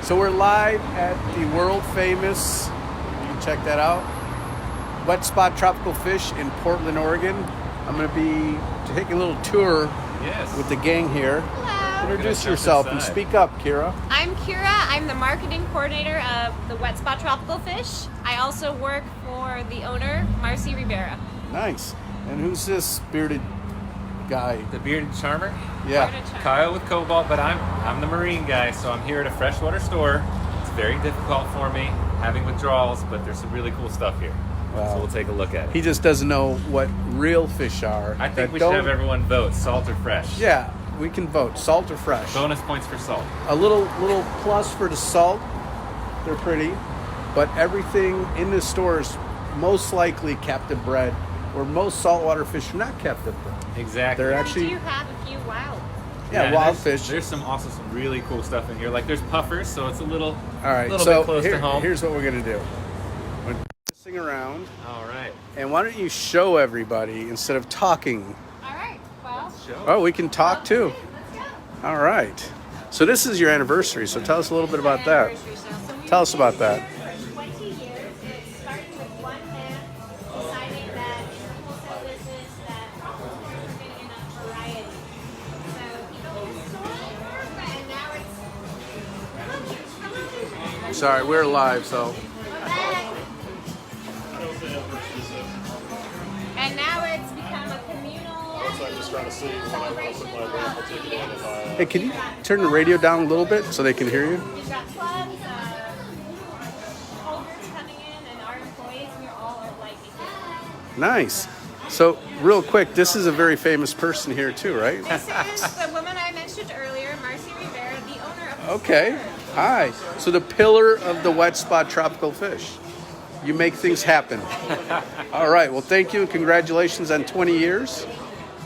So we're live at the world famous, you can check that out, Wet Spot Tropical Fish in Portland, Oregon. I'm going to be taking a little tour with the gang here. Hello. Introduce yourself and speak up, Kira. I'm Kira. I'm the marketing coordinator of the Wet Spot Tropical Fish. I also work for the owner, Marcie Rivera. Nice. And who's this bearded guy? The bearded charmer? Yeah. Kyle with Cobalt, but I'm the marine guy, so I'm here at a freshwater store. It's very difficult for me having withdrawals, but there's some really cool stuff here. Wow. So we'll take a look at it. He just doesn't know what real fish are. I think we should have everyone vote, salt or fresh. Yeah, we can vote, salt or fresh. Bonus points for salt. A little plus for the salt. They're pretty, but everything in this store is most likely captive bred, where most saltwater fish are not captive bred. Exactly. They're actually. We do have a few wild. Yeah, wild fish. There's some really cool stuff in here. Like there's puffers, so it's a little bit close to home. Here's what we're gonna do. We're messing around. All right. And why don't you show everybody instead of talking? All right. Well. Oh, we can talk too. Let's go. All right. So this is your anniversary. So tell us a little bit about that. Tell us about that. 20 years. It started with one man deciding that in the wholesale business that tropical fish were getting enough variety. So he built his store, and now it's. Sorry, we're live, so. And now it's become a communal celebration of eating. Hey, can you turn the radio down a little bit so they can hear you? We've got clubs, holders coming in, and our employees, and you're all like Nice. So, real quick, this is a very famous person here too, right? This is the woman I mentioned earlier, Marcie Rivera, the owner of the Okay. Hi. So the pillar of the Wet Spot Tropical Fish. You make things happen. All right. Well, thank you and congratulations on 20 years.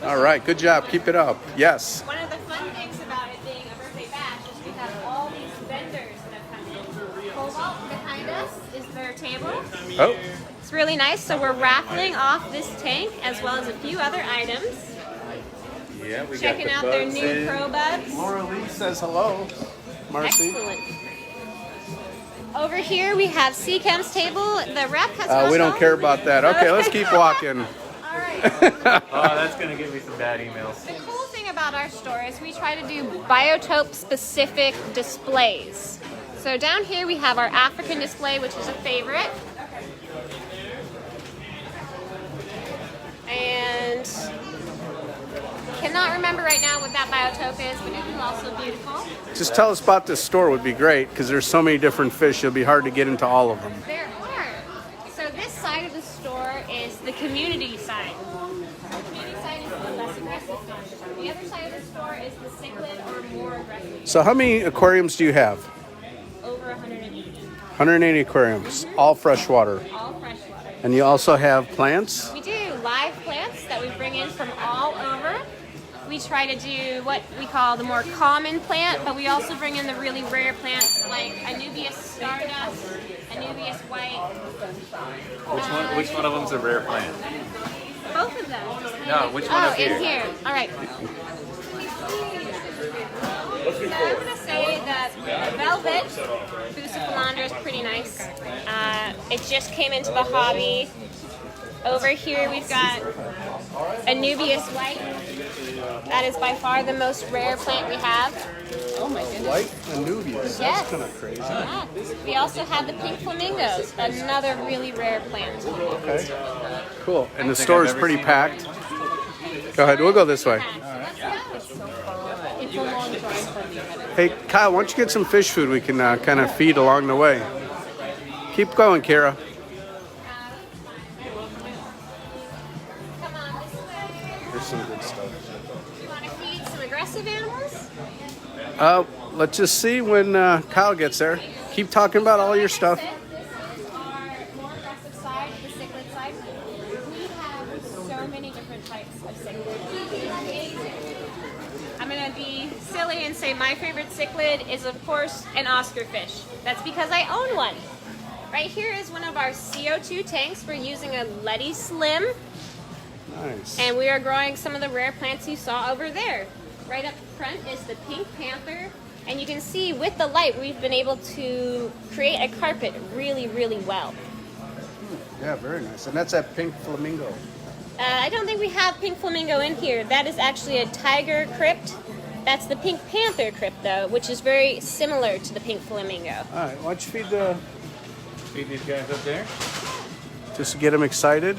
All right. Good job. Keep it up. Yes. One of the fun things about it being a birthday bash is we have all these vendors that have come in. Cobalt behind us is their table. Oh. It's really nice. So we're raffling off this tank as well as a few other items. Yeah, we Checking got out the their bugs new in. Pro Bugs. Laura Lee says hello. Marcie. Excellent. Over here we have Seacam's table. The rep has We don't care about that. Okay, let's keep walking. All right. Oh, that's gonna give me some bad emails. The cool thing about our store is we try to do biotope-specific displays. So down here we have our African display, which is a favorite. And cannot remember right now what that biotope is, but it is also beautiful. Just tell us about this store would be great because there's so many different fish. It'll be hard to get into all of them. There are. So this side of the store is the community side. The community side is the less aggressive fish. The other side of the store is the cichlid or more aggressive. So how many aquariums do you have? Over 180. 180 aquariums, all freshwater. All freshwater. And you also have plants? We do live plants that we bring in from all over. We try to do what we call the more common plant, but we also bring in the really rare plants like Anubias stardust, Anubias white. Which one of them's a rare plant? Both of them. No, which one up here? In here. All right. So I'm going to say that the velvet Bucephalandra is pretty nice. It just came into the hobby. Over here we've got Anubias white. That is by far the most rare plant we have. Oh my goodness. White Anubias. Yes. That's kind of crazy. Yeah. We also have the pink flamingos, another really rare plant. Okay. Cool. And the store is pretty packed. Go ahead. We'll go this way. It's a long drive for me. Hey, Kyle, why don't you get some fish food we can kind of feed along the way? Keep going, Kira. Come on this way. There's some good stuff. You want to feed some aggressive animals? Let's just see when Kyle gets there. Keep talking about all your stuff. This is our more aggressive side, the cichlid side. We have so many different types of cichlids. I'm going to be silly and say my favorite cichlid is, of course, an Oscar fish. That's because I own one. Right here is one of our CO2 tanks. We're using a Letty Slim. Nice. And we are growing some of the rare plants you saw over there. Right up front is the pink panther And you can see with the light, we've been able to create a carpet really, really well. Yeah, very nice. And that's that pink flamingo. I don't think we have pink flamingo in here. That is actually a tiger crypt. That's the pink panther crypt, though, which is very similar to the pink flamingo. All right, why don't you Feed these guys up there. just to get them excited?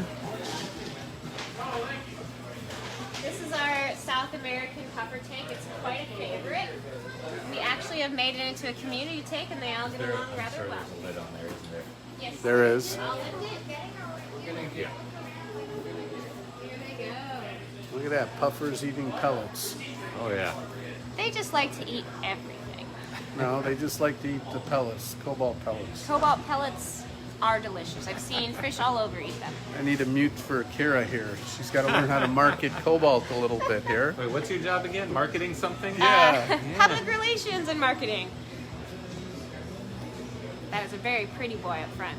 This is our South American puffer tank. It's quite a favorite. We actually have made it into a community tank, and they all get along rather well. There's a lid on there, isn't there? Yes. There is. I'll lift it. Thank you. Here they go. Look at that, puffers eating pellets. Oh yeah. They just like to eat everything. No, they just like to eat the pellets, cobalt pellets. Cobalt pellets are delicious. I've seen fish all over eat them. I need a mute for Kira here. She's got to learn how to market cobalt a little bit here. Wait, what's your job again? Marketing something? Yeah. Public relations and marketing. That is a very pretty boy up front.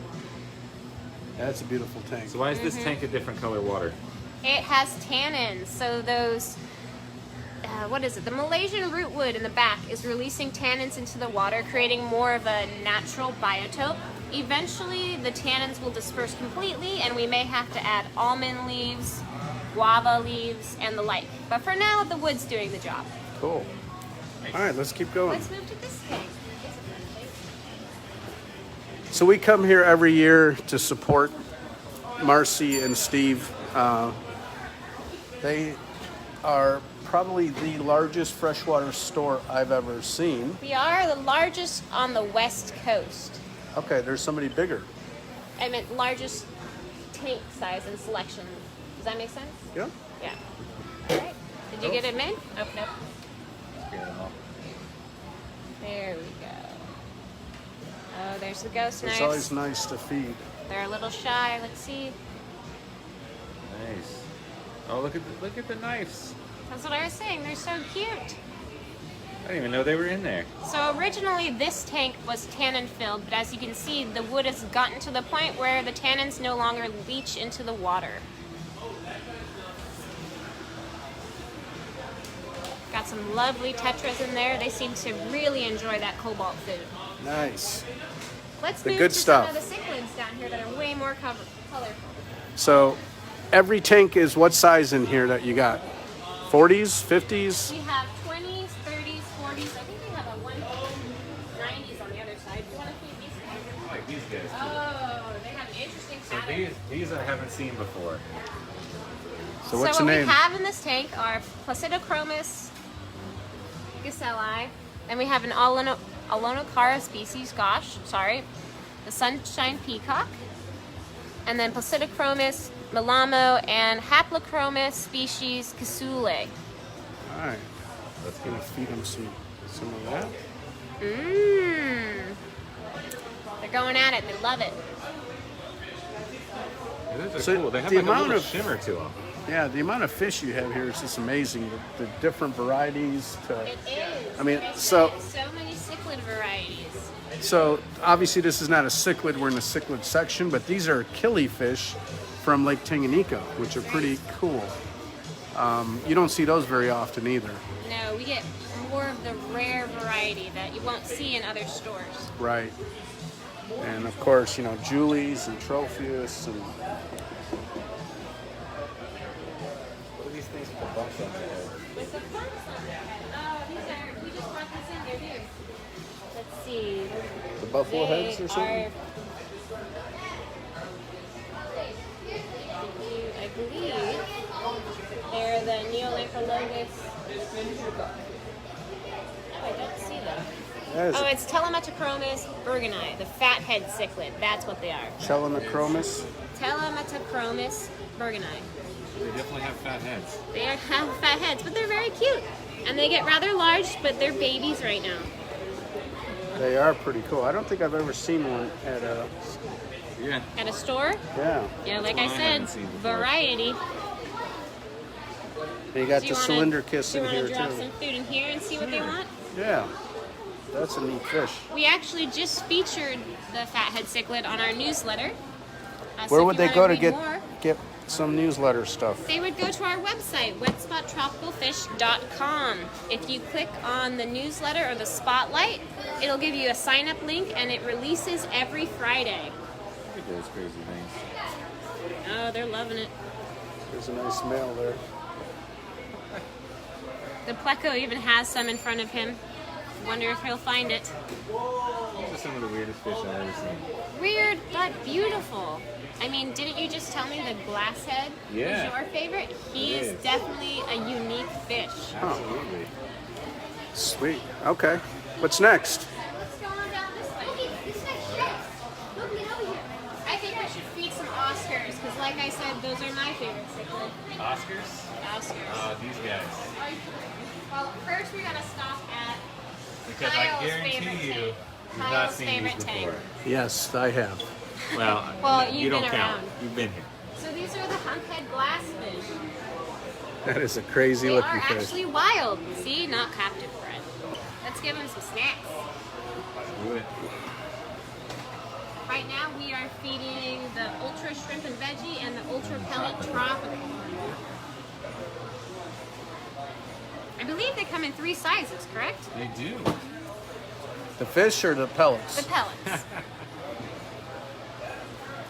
That's a beautiful tank. So why is this tank a different color water? It has tannins, so those, what is it? The Malaysian rootwood in the back is releasing tannins into the water, creating more of a natural biotope. Eventually, the tannins will disperse completely, and we may have to add almond leaves, guava leaves, and the like. But for now, the wood's doing the job. Cool. All right, let's keep going. Let's move to this tank. So we come here every year to support Marcie and Steve. They are probably the largest freshwater store I've ever seen. We are the largest on the West Coast. Okay, there's somebody bigger. I meant largest tank size and selection. Does that make sense? Yeah. Yeah. All right. Did you get it in? Oh, nope. There we go. Oh, there's the ghost It's knives. always nice to feed. They're a little shy. Let's see. Nice. Oh, look at the knives. That's what I was saying. They're so cute. I didn't even know they were in there. So originally this tank was tannin filled, but as you can see, the wood has gotten to the point where the tannins no longer leach into the water. Got some lovely tetras in there. They seem to really enjoy that cobalt food. Nice. Let's The move good to stuff. some of the cichlids down here that are way more colorful. So every tank is what size in here that you got? 40s, 50s? We have 20s, 30s, 40s. I think we have a 190s on the other side. Do you want to feed these guys? I like these guys. Oh, they have an interesting So pattern. these I haven't seen before. So what's So the what name? we have in this tank are Placidochromis gacelli. Then we have an Alonocara species, the sunshine peacock. And then Placidochromis melamo and Haplochromis species cassulae. All right. Let's gonna feed them some of that. Mmm. They're going at it. They love it. These are So cool. They have the like a amount little of- shimmer to them. Yeah, the amount of fish you have here is just amazing. The different varieties. It is. I mean, Like so- said, so many cichlid varieties. So obviously this is not a cichlid. We're in the cichlid section, but these are killifish from Lake Tanganyika, which are pretty cool. You don't see those very often either. No, we get more of the rare variety that you won't see in other stores. Right. And of course, Julie's and Tropheus and What are these things with the bumps on their head? With the bumps on it. Oh, we just brought this in. They're new. Let's see. the buffalo They heads or something. I believe they're the Neolanchologus. Oh, I don't see them. That is Oh, it's Telematochromis burgoni, the fathead cichlid. That's what they are. Chelonochromis. Telematochromis burgoni. They definitely have fat heads. They have fat heads, but they're very cute. And they get rather large, but they're babies right now. They are pretty cool. I don't think I've ever seen one at a. Yeah. At a store? Yeah. Yeah, like That's I one I said, haven't seen before. variety. They got Do the you wanna- cylinder kiss do you in wanna here drop too. some food in here and see what they want? Yeah. That's a neat fish. We actually just featured the fathead cichlid on our newsletter. So Where if would you they go wanna to read get more, get some newsletter stuff. They would go to our website, wetspotTropicalFish.com. If you click on the newsletter or the spotlight, it'll give you a sign-up link, and it releases every Friday. Look at those crazy things. Oh, they're loving it. There's a nice male there. The pleco even has some in front of him. Wonder if he'll find it. These are some of the weirdest fish I've ever seen. Weird, but beautiful. I mean, didn't you just tell me the glasshead was your favorite? He is definitely a unique fish. Absolutely. Sweet. Okay. What's next? Let's go on down this way. This next trip. Look, get over here. I think we should feed some Oscars, because like I said, those are my favorite cichlid. Oscars? Oscars. These guys. Well, first we gotta stop at Because Kyle's I guarantee favorite you, tank. you've not Kyle's seen favorite these tank. before. Yes, I have. Well, you you've don't been count. around. You've been here. So these are the humphead glassfish. That is a crazy They looking are fish. actually wild. See, not captive bred. Let's give them some snacks. Do it. Right now we are feeding the Ultra Shrimp and Veggie and the Ultra Pellet Tropical. I believe they come in 3 sizes, correct? They do. The fish or the pellets? The pellets.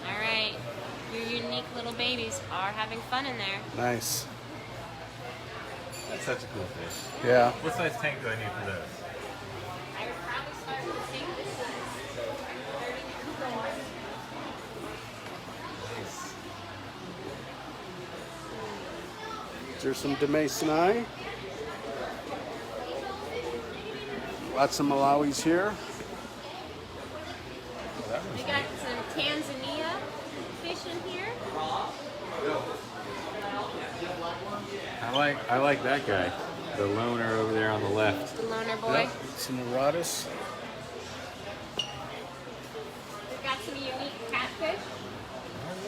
All right. Your unique little babies are having fun in there. Nice. That's such a cool fish. Yeah. What size tank do I need for those? I would probably start with the same size. 30 Nice. There's some Demasoni. Lots of Malawis here. We got some Tanzania fish in here. I like that guy. The loner over there on the left. The loner boy. Some Neurotis. We've got some unique catfish.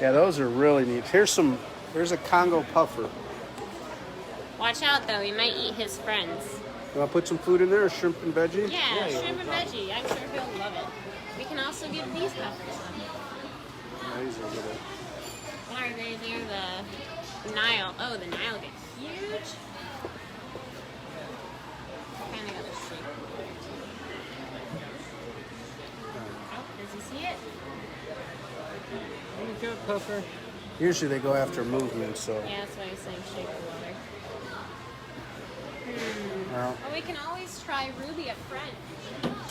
Yeah, those are really neat. There's a Congo puffer. Watch out though, he might eat his friends. You want to put some food in there, shrimp and veggie? Yeah, shrimp and veggie. I'm sure he'll love it. We can also give these puffers some. Yeah, these are good. What are they? They're the Nile. Oh, the Nile get huge. Kind of got a shape. Oh, does he see it? Puffer. Usually they go after movement, so. Yeah, that's why he's saying shape the water. Well, Oh, we can always try Ruby at French.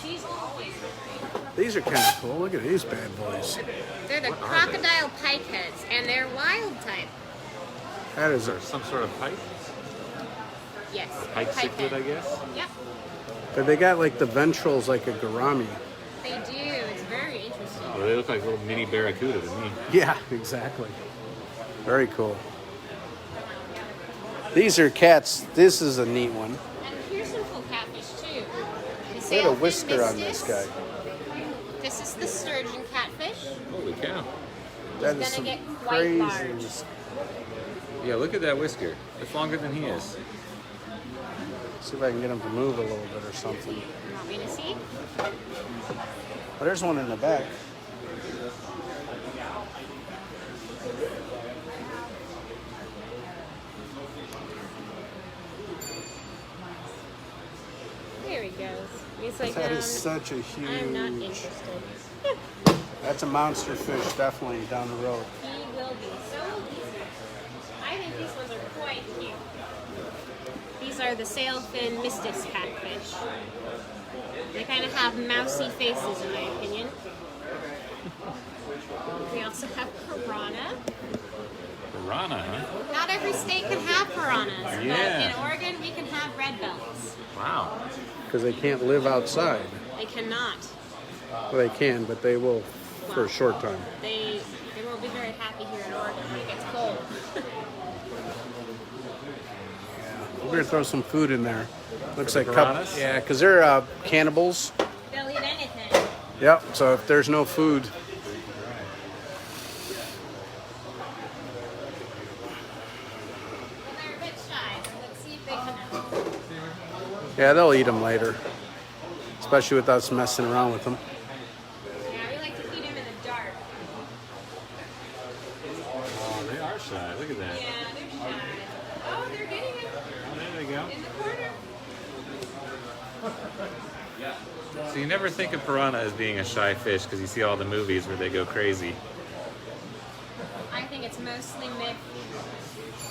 She's always great. these are kind of cool. Look at these bad boys. They're the crocodile pike heads, and they're wild type. That is Some sort of pike? Yes. Pike cichlid, I head. guess? Yep, But they got like the ventrals like a gourami. they do. It's very interesting. Well, they look like little mini barracuda to me. Yeah, exactly. Very cool. These are cats. This is a neat one. And here's some cool catfish too. The Look at a sailfin whisker on this mistus. guy. This is the sturgeon catfish. Holy cow. That He's is some gonna get quite large. crazy. Yeah, look at that whisker. It's longer than he is. See if I can get him to move a little bit or something. You want me to see? Oh, there's one in the back. Here he goes. He's like, That is such a I'm not huge. interested. That's a monster fish, definitely down the road. He will be. So will these. I think these ones are quite cute. These are the sailfin mistus catfish. They kind of have mousy faces, in my opinion. We also have piranha. Piranha, huh? Not every state can have piranhas, Yeah. but in Oregon we can have red bellies. Wow. Because they can't live outside. They cannot. Well, they can, but they will for a short time. They won't be very happy here in Oregon when it gets cold. We're going to throw some food in there. Looks For like the cup. piranhas? Yeah, because they're cannibals. They'll eat anything. Yep, so if there's no food. Well, they're a bit shy, but let's see if they come out. Yeah, they'll eat them later. Especially with us messing around with them. Yeah, we like to feed them in the dark. Oh, they are shy. So you never think of piranha as being a shy fish because you see all the movies where they go crazy. I think it's mostly myth.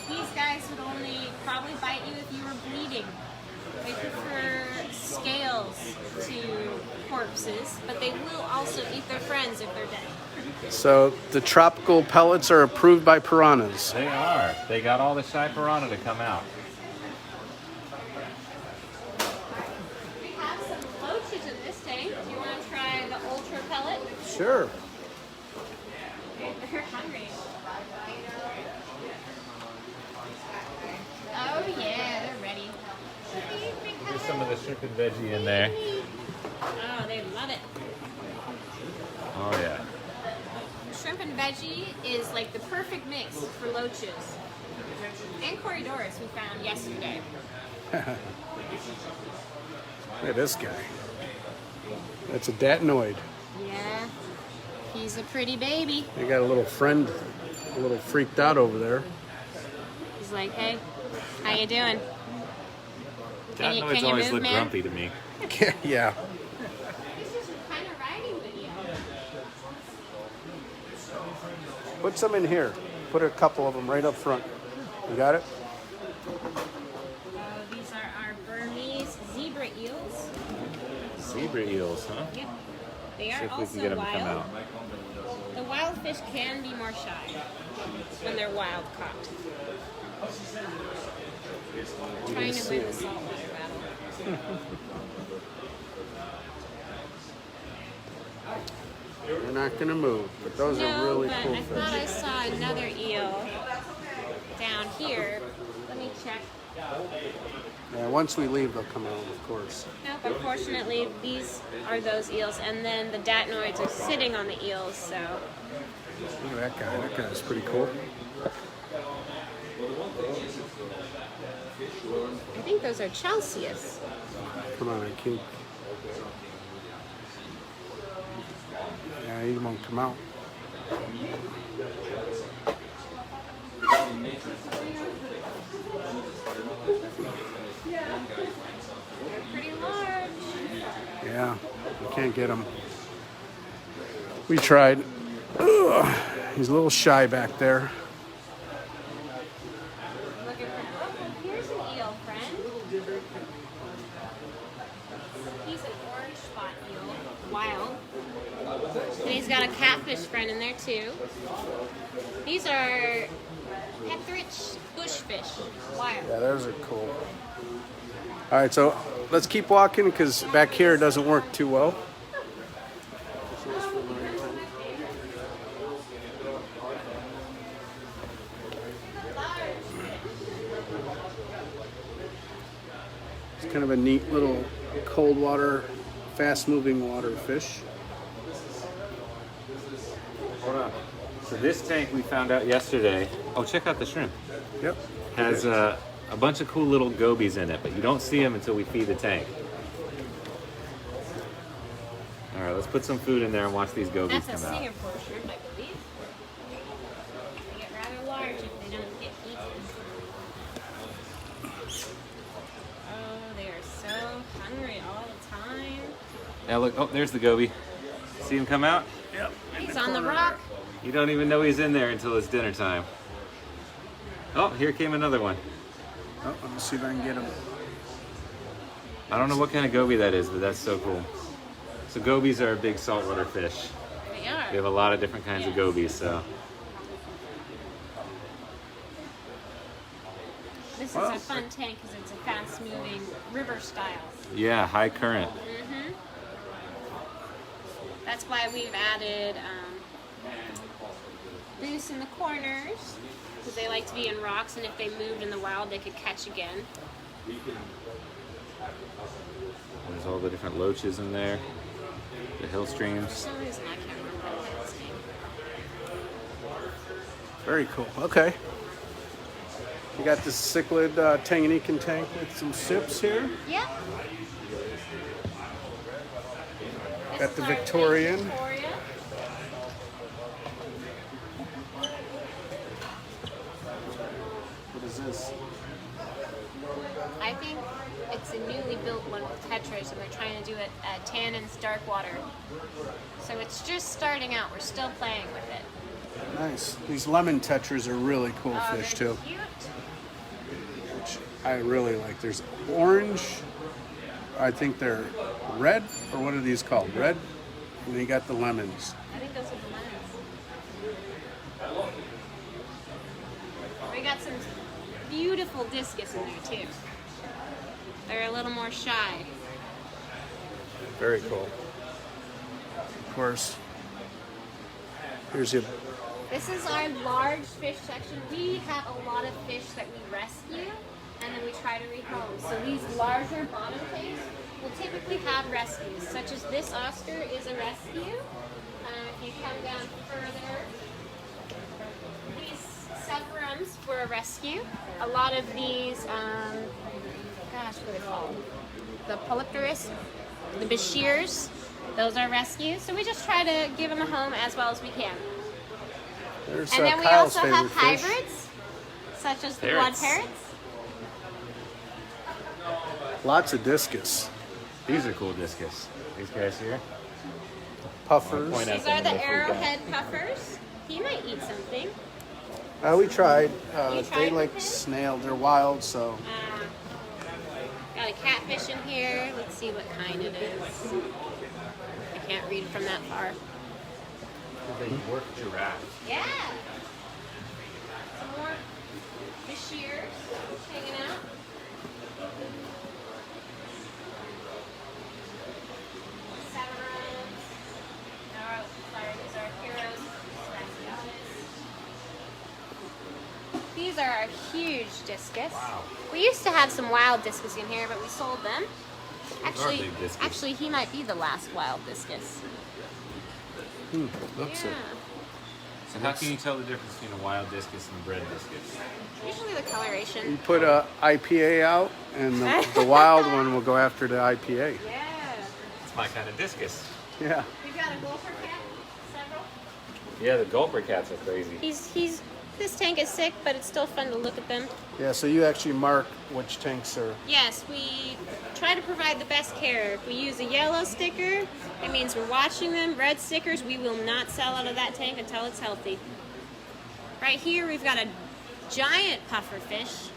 These guys would only probably bite you if you were bleeding. They prefer scales to corpses, but they will also eat their friends if they're dead. So the tropical pellets are approved by piranhas. They are. They got all the shy piranha to come out. We have some loaches in this tank. Do you want to try the ultra pellet? Sure. They're hungry. Oh yeah, they're ready. There's some of the shrimp and veggie in there. Oh, they love it. Oh yeah. Shrimp and veggie is like the perfect mix for loaches. And Corydorus we found yesterday. Look at this guy. That's a datnoid. Yeah, he's a pretty baby. They got a little friend, a little freaked out over there. He's like, hey, how you doing? Can you always move, look man? grumpy to me. Yeah. He's just kind of riding with you. Put some in here. Put a couple of them right up front. You got it? Oh, these are our Burmese zebra eels. Zebra eels, huh? Yep. They See are if we can also get them to come wild. out. The wild fish can be more shy when they're wild caught. Trying to win the saltwater battle. They're not going to move, but those are No, really but cool I thought fish. I saw another eel down here. Let me check. Yeah, once we leave, they'll come out, of course. Nope, unfortunately, these are those eels, and then the datnoids are sitting on the eels, so. Look at that guy. That guy's pretty cool. I think those are Chelseas. Come on, I can't. Yeah, he won't come out. They're pretty large. Yeah, we can't get him. We tried. Ugh, he's a little shy back there. Looking for. Oh, here's an eel, friend. He's an orange spot eel, wild. And he's got a catfish friend in there too. These are Pethrich bushfish, wild. Yeah, those are cool. All right, so let's keep walking because back here it doesn't work too well. It's kind of a neat little cold water, fast moving water fish. Hold on. So this tank we found out yesterday. Oh, check out the shrimp. Yep. Has a bunch of cool little gobies in it, but you don't see them until we feed the tank. All right, let's put some food in there and watch these gobies That's a come out. Singapore shrimp, I believe. They get rather large if they don't get eaten. Oh, they are so hungry all the time. Yeah, look. Oh, there's the goby. See him come out? Yep. He's on the rock. You don't even know he's in there until it's dinner time. Oh, here came another one. Oh, let me see if I can get him. I don't know what kind of goby that is, but that's so cool. So gobies are a big saltwater fish. They are. We have a lot of different kinds of gobies, so. This is Wow. a fun tank because it's a fast-moving river style. Yeah, high current. Mm-hmm. That's why we've added boosts in the corners because they like to be in rocks, and if they moved in the wild, they could catch again. There's all the different loaches in there. The hill streams. For some reason, I can't remember what it's name. Very cool. Okay. You got this cichlid Tanganyikan tank with some sips here. Yep. This Got is the our Victorian. Victoria. What is this? I think it's a newly built one with tetras, and they're trying to do it at tannins, dark water. So it's just starting out. We're still playing with it. Nice. These lemon tetras are really cool Oh, fish they're too. Cute. Which I really like. There's orange. I think they're red, or what are these called? Red. And then you got the lemons. I think those are the lemons. We got some beautiful discus in there too. They're a little more shy. Very cool. Of course. Here's your. This is our large fish section. We have a lot of fish that we rescue and then we try to rehome. So these larger bottom tanks will typically have rescues, such as this Oscar is a rescue. If you come down further, these Sepharums were a rescue. A lot of these, gosh, what are they called? The Polypterus, the Bashirs, those are rescues. So we just try to give them a home as well as we can. There's And then we Kyle's also have favorite fish. hybrids, such as the Parrots. blood parrots. Lots of discus. These are cool discus. These guys here. Puffers. Point out These are some the of the food Arrowhead Puffers. He might eat something. We tried. You They tried like with it? snail. They're wild, so. Got a catfish in here. Let's see what kind it is. I can't read from that far. They work giraffe. Yeah. Some more Bashirs hanging out. Samarans. Sorry, these are heroes. These are our huge discus. Wow. We used to have some wild discus in here, but we sold them. Actually, big discus. actually, he might be the last wild discus. Looks it. So how can you tell the difference between a wild discus and a bred discus? Usually the coloration. You put a IPA out, and the wild one will go after the IPA. Yeah. It's my kind of discus. Yeah. We've got a gopher cat, several. Yeah, the gulper cats are crazy. This tank is sick, but it's still fun to look at them. Yeah, so you actually mark which tanks are. Yes, we try to provide the best care. If we use a yellow sticker, it means we're watching them. Red stickers, we will not sell out of that tank until it's healthy. Right here, we've got a giant puffer fish,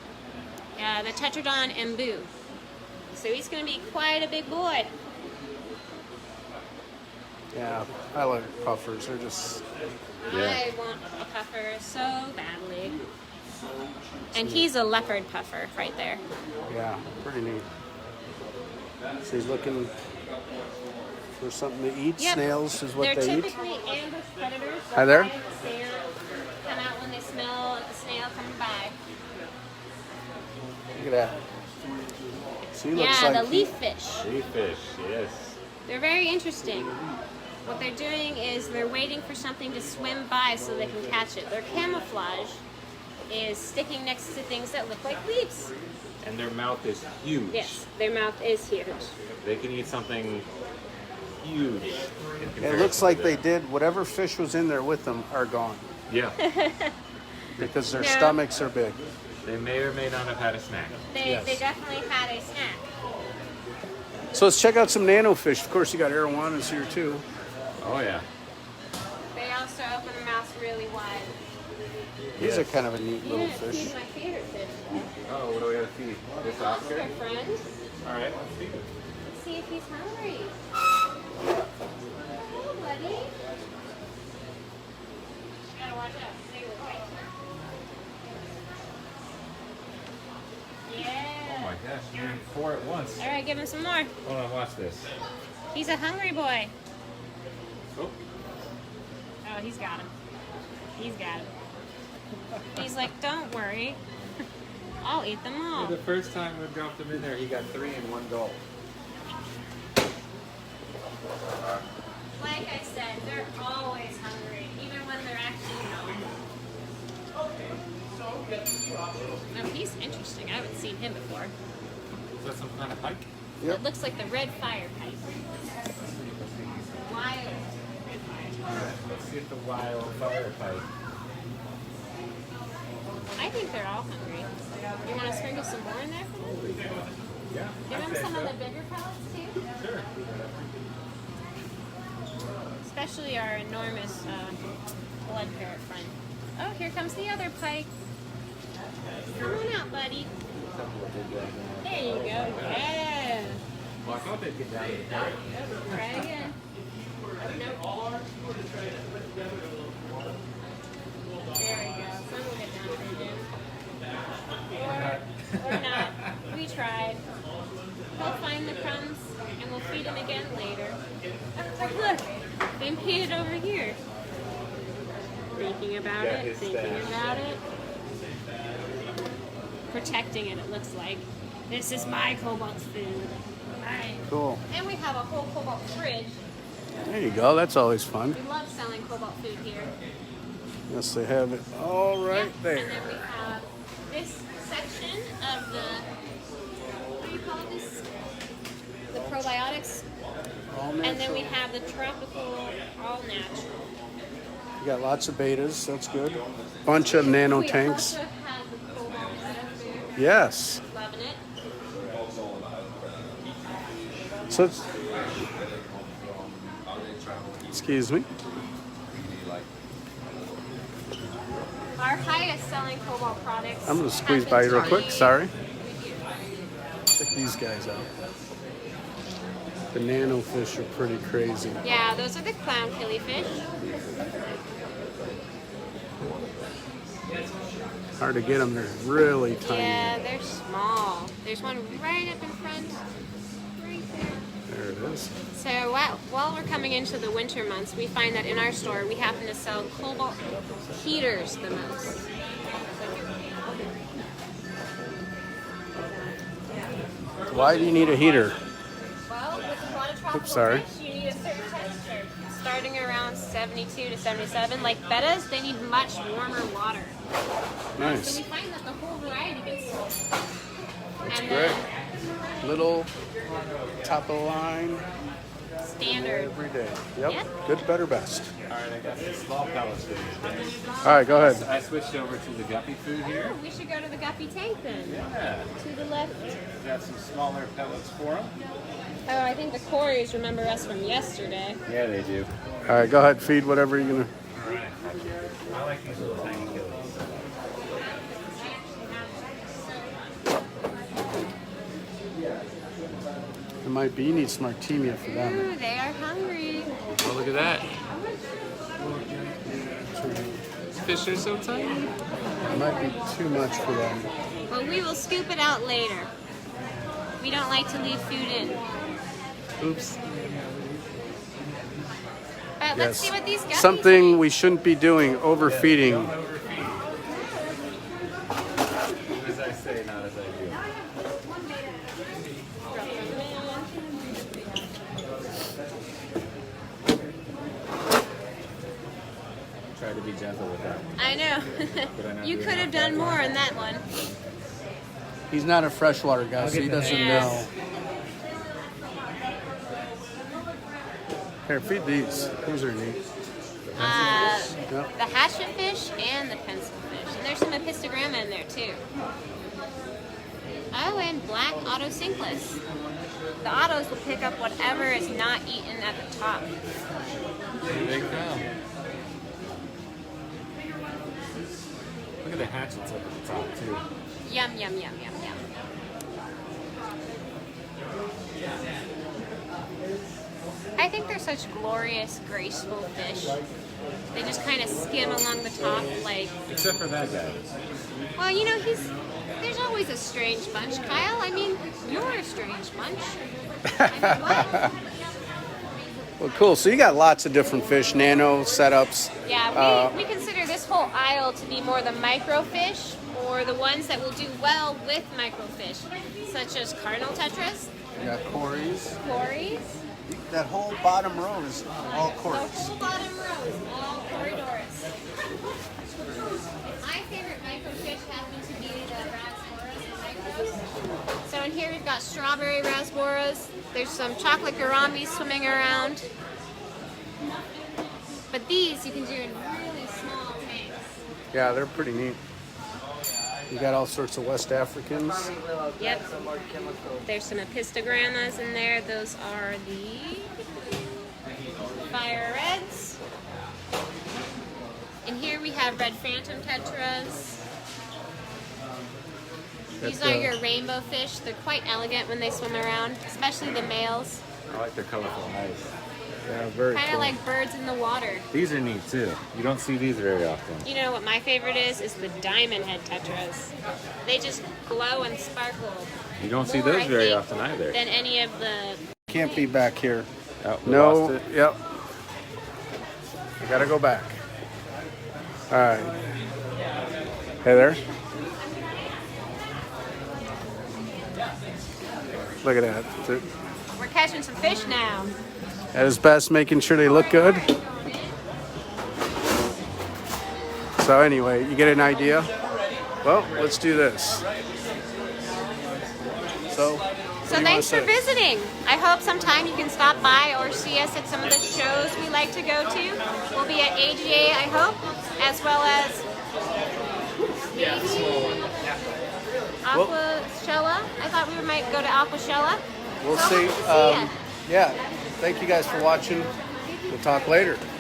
the Tetradon Embu. So he's going to be quite a big boy. Yeah, I like puffers. They're just. I want a puffer so badly. And he's a leopard puffer right there. Yeah, pretty neat. So he's looking for something to eat. Yep. Snails is what They're they eat. typically ambush predators. Hi there. They'll hide in the sand, come out when they smell the snail coming by. Look at that. So he looks Yeah, like the leaf fish. Sea fish, yes. They're very interesting. What they're doing is they're waiting for something to swim by so they can catch it. Their camouflage is sticking next to things that look like leaves. And their mouth is huge. Yes, their mouth is huge. They can eat something huge. in It comparison looks to like them. they did whatever fish was in there with them are gone Yeah. because their No. stomachs are big. They may or may not have had a snack. They Yes. definitely had a snack. So let's check out some nano fish. Of course, you got arowanas here too. Oh yeah. They also open their mouths really wide. These Yes. are kind of a neat You little didn't feed fish. my favorite fish. Oh, what do we gotta feed? This Oscar? Oscar friend. All right, let's feed him. Let's see if he's hungry. Hello, buddy. You gotta watch out. They will bite. Oh Yeah. my gosh, you're doing 4 at once. All right, give him some more. Hold on, watch this. He's a hungry boy. Oh, Oh, he's got him. He's got him. He's like, don't worry. I'll eat them all. the first time we dropped him in there, he got 3 in one gulp. Like I said, they're always hungry, even when they're actually not. Oh, he's interesting. I haven't seen him before. Is that some kind of pike? Yep. It looks like the red fire pipe. Wild. Let's see if the wild fire pike. I think they're all hungry. You want to sprinkle some more in there for them? Yeah. Give them some of the bigger pellets too. Sure. Especially our enormous blood parrot friend. Oh, here comes the other pike. Come on out, buddy. There you go. Yeah. Well, I thought they'd get down to the parrot. Try again. Nope. There we go. Some will get down for you. Or not. We tried. He'll find the crumbs and we'll feed him again later. Oh, look. They made it over here. Thinking about it. Thinking about it. Protecting it, it looks like. This is my cobalt food. Alright. Cool. And we have a whole cobalt fridge. There you go. That's always fun. We love selling cobalt food here. Yes, they have it all right And there. then we have this section of the, what do you call this? The probiotics. All And then we natural. have the tropical, all natural. You got lots of betas. That's good. Bunch of nano We tanks. also have the cobalt stuff there. Yes. Loving it. So it's, excuse me. Our highest selling cobalt products. I'm gonna squeeze happen by you to real quick. be Sorry. with you. Check these guys out. The nano fish are pretty crazy. Yeah, those are the clown killifish. Hard to get them. They're really tiny. Yeah, they're small. There's one right up in front. Right there. There it is. So while we're coming into the winter months, we find that in our store we happen to sell cobalt heaters the most. Why do you need a heater? Well, with a lot of tropical sorry. fish, you need a certain temperature. Starting around 72 to 77. Like bettas, they need much warmer water. So Nice. we find that the whole variety gets sold. That's And great. then Little, top of the line, standard. every day. Yep. Yep. Good, better, best. All right, I got some small pellets for these guys. All right, go ahead. I switched over to the Guppy Food here. Oh, we should go to the Guppy tank then. Yeah. To the left. We got some smaller pellets for them. Oh, I think the Corys remember us from yesterday. Yeah, they do. All right, go ahead. Feed whatever you're gonna. All right. I like these little tiny killies. It might be. You need some Artemia for them. Ooh, they are hungry. Oh, look at that. Fish are so tiny. It might be too much for them. Well, we will scoop it out later. We don't like to leave food in. Oops. Let's see what these guppies Something eat. we shouldn't be doing, overfeeding. As I say, not as I do. Try to be gentle with that. I know. You could have done more in that one. He's not a freshwater guy, so he doesn't Yes. know. Here, feed these. These are neat. Yep. The hatchet fish and the pencil fish. And there's some epistogramma in there too. Oh, and black autocinkless. The autos will pick up whatever is not eaten at the top. Here they come. Look at the hatchets up at the top too. Yum, yum, yum, yum, yum. I think they're such glorious, graceful fish. They just kind of skim along the top like, Except for that guy. well, you know, there's always a strange bunch, Kyle. I mean, you're a strange bunch. I mean, what? Well, cool. So you got lots of different fish, nano setups. Yeah, we consider this whole aisle to be more the microfish, or the ones that will do well with microfish, such as cardinal tetras, You got Corys. Corys. That whole bottom row is all The Corys. whole bottom row is all corridors. My favorite microfish happen to be the rasboras and micros. So in here we've got strawberry rasboras. There's some chocolate gouramis swimming around. But these you can do in really small tanks. Yeah, they're pretty neat. You got all sorts of West Africans. Yep. There's some epistogrammas in there. Those are the fire reds. And here we have red Phantom Tetras. These are your rainbow fish. They're quite elegant when they swim around, especially the males. I like their colorful eyes. Yeah, very Kind of cool. like birds in the water. These are neat too. You don't see these very often. You know what my favorite is the diamond head tetras. They just glow and sparkle. You don't see more, those I very think, often either. than any of the... Can't be back here. Oh, we No, lost it. yep. I gotta go back. All right. Hey there. Look at that. We're catching some fish now. At his best, making sure they look good. So anyway, you get an idea? Well, let's do this. So Thanks for visiting. I hope sometime you can stop by or see us at some of the shows we like to go to. We'll be at AGA, I hope, as well as maybe Aquashella. I thought we might go to Aquashella. We'll So see. hope to see ya. Yeah. Thank you guys for watching. We'll talk later.